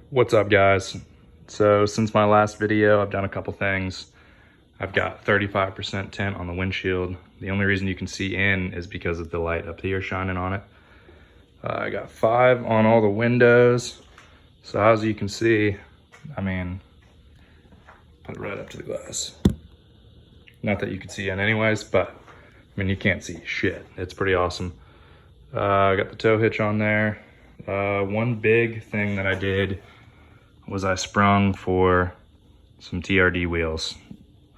What's up, guys? So since my last video, I've done a couple things. I've got 35% tint on the windshield. The only reason you can see in is because of the light up here shining on it. I got 5 on all the windows. So as you can see, I mean, put it right up to the glass. Not that you can see in anyways, but I mean, you can't see shit. It's pretty awesome. I got the tow hitch on there. One big thing that I did was I sprung for some TRD wheels.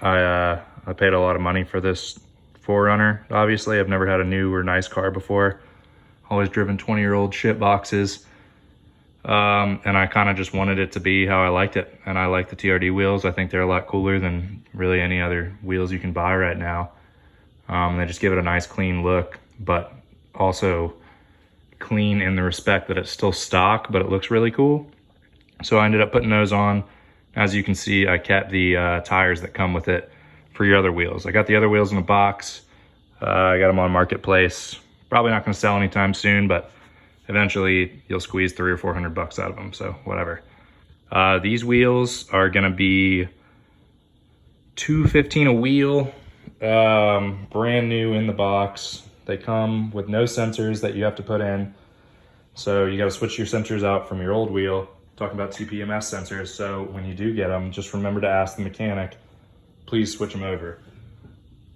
I paid a lot of money for this 4Runner. Obviously, I've never had a new or nice car before. Always driven 20-year-old shit boxes. And I kind of just wanted it to be how I liked it. And I like the TRD wheels. I think they're a lot cooler than really any other wheels you can buy right now. They just give it a nice clean look, but also clean in the respect that it's still stock, but it looks really cool. So I ended up putting those on. As you can see, I kept the tires that come with it for your other wheels. I got the other wheels in the box. I got them on Marketplace. Probably not gonna sell anytime soon, but eventually you'll squeeze $300 or $400 out of them, so whatever. These wheels are gonna be $215 a wheel, brand new in the box. They come with no sensors that you have to put in. So you gotta switch your sensors out from your old wheel. Talking about TPMS sensors, so when you do get them, just remember to ask the mechanic, please switch them over.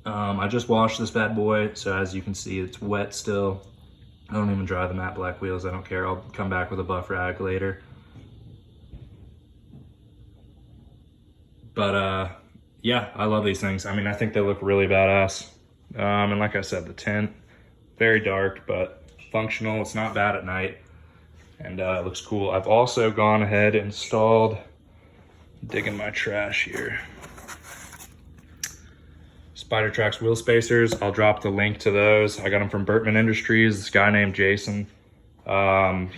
I just washed this bad boy, so as you can see, it's wet still. I don't even dry the matte black wheels, I don't care. I'll come back with a buff rag later. But yeah, I love these things. I mean, I think they look really badass. And like I said, the tint, very dark, but functional. It's not bad at night. And it looks cool. I've also gone ahead and installed, digging my trash here, Spidertrax wheel spacers. I'll drop the link to those. I got them from Bertman Industries, this guy named Jason.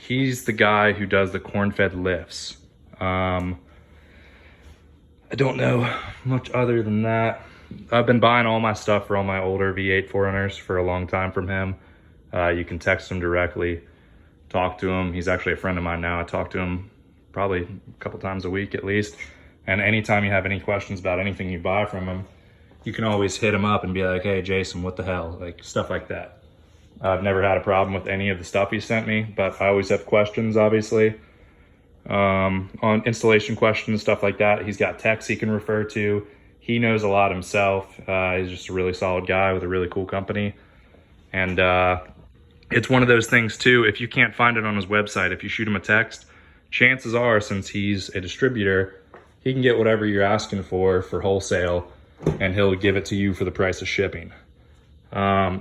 He's the guy who does the corn-fed lifts. I don't know much other than that. I've been buying all my stuff for all my older V8 4Runners for a long time from him. You can text him directly. Talk to him. He's actually a friend of mine now. I talk to him probably a couple times a week at least. And anytime you have any questions about anything you buy from him, you can always hit him up and be like, hey, Jason, what the hell? Like, stuff like that. I've never had a problem with any of the stuff he sent me, but I always have questions, obviously. On installation questions, stuff like that. He's got techs he can refer to. He knows a lot himself. He's just a really solid guy with a really cool company. And it's one of those things too, if you can't find it on his website, if you shoot him a text, chances are, since he's a distributor, he can get whatever you're asking for wholesale, and he'll give it to you for the price of shipping.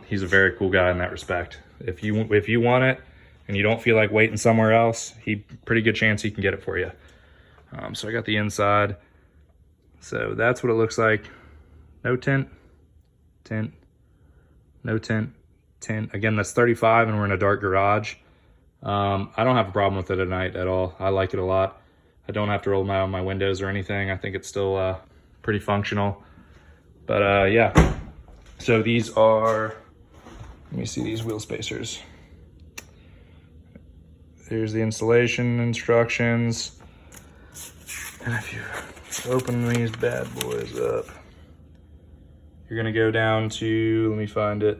He's a very cool guy in that respect. If you want it and you don't feel like waiting somewhere else, pretty good chance he can get it for you. So I got the inside. So that's what it looks like. No tint, tint, no tint. Tint. Again, that's 35 and we're in a dark garage. I don't have a problem with it at night at all. I like it a lot. I don't have to roll out my windows or anything. I think it's still pretty functional. But yeah, so these are, let me see these wheel spacers. Here's the installation instructions. And if you open these bad boys up, you're gonna go down to, let me find it,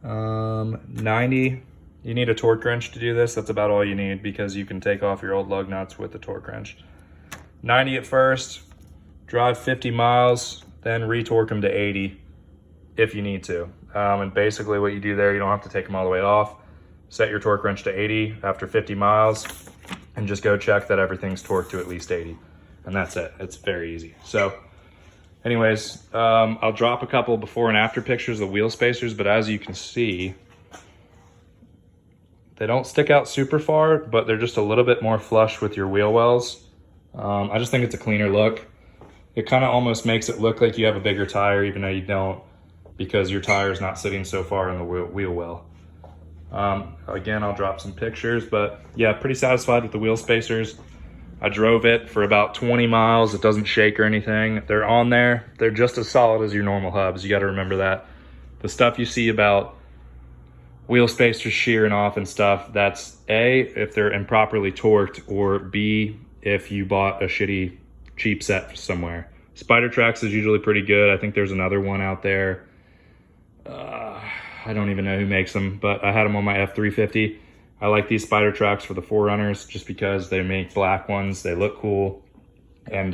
90. You need a torque wrench to do this. That's about all you need, because you can take off your old lug nuts with the torque wrench. 90 at first, drive 50 miles, then retorque them to 80 if you need to. And basically what you do there, you don't have to take them all the way off. Set your torque wrench to 80 after 50 miles and just go check that everything's torqued to at least 80. And that's it. It's very easy. So anyways, I'll drop a couple before and after pictures of the wheel spacers, but as you can see, they don't stick out super far, but they're just a little bit more flush with your wheel wells. I just think it's a cleaner look. It kind of almost makes it look like you have a bigger tire, even though you don't, because your tire is not sitting so far in the wheel well. Again, I'll drop some pictures, but yeah, pretty satisfied with the wheel spacers. I drove it for about 20 miles. It doesn't shake or anything. They're on there. They're just as solid as your normal hubs. You got to remember that. The stuff you see about wheel spacers shearing off and stuff, that's A, if they're improperly torqued, or B, if you bought a shitty cheap set somewhere. Spidertrax is usually pretty good. I think there's another one out there. I don't even know who makes them, but I had them on my F350. I like these Spidertrax for the 4Runners just because they make black ones. They look cool, and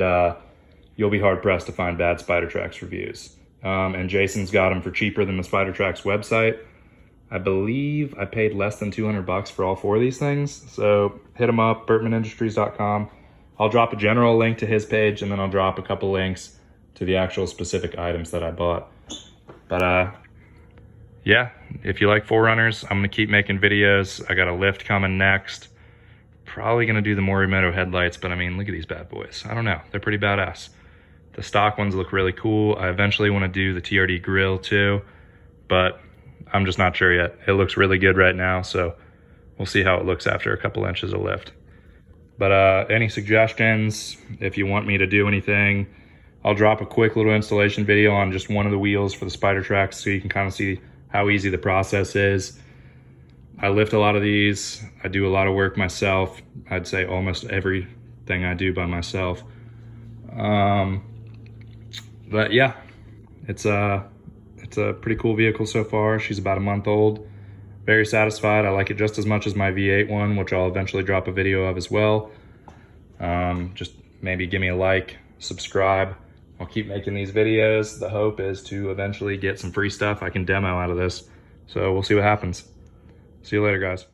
you'll be hard pressed to find bad Spidertrax reviews. And Jason's got them for cheaper than the Spidertrax website. I believe I paid less than 200 bucks for all 4 of these things. So hit him up, bertmanindustries.com. I'll drop a general link to his page, and then I'll drop a couple links to the actual specific items that I bought. But yeah, if you like 4Runners, I'm gonna keep making videos. I got a lift coming next. Probably gonna do the Morimoto headlights, but I mean, look at these bad boys. I don't know, they're pretty badass. The stock ones look really cool. I eventually wanna do the TRD grill too, but I'm just not sure yet. It looks really good right now, so we'll see how it looks after a couple inches of lift. But any suggestions, if you want me to do anything, I'll drop a quick little installation video on just one of the wheels for the Spidertrax so you can kind of see how easy the process is. I lift a lot of these. I do a lot of work myself. I'd say almost everything I do by myself. But yeah, it's a pretty cool vehicle so far. She's about a month old. Very satisfied. I like it just as much as my V8 one, which I'll eventually drop a video of as well. Just maybe give me a like, subscribe. I'll keep making these videos. The hope is to eventually get some free stuff I can demo out of this. So we'll see what happens. See you later, guys.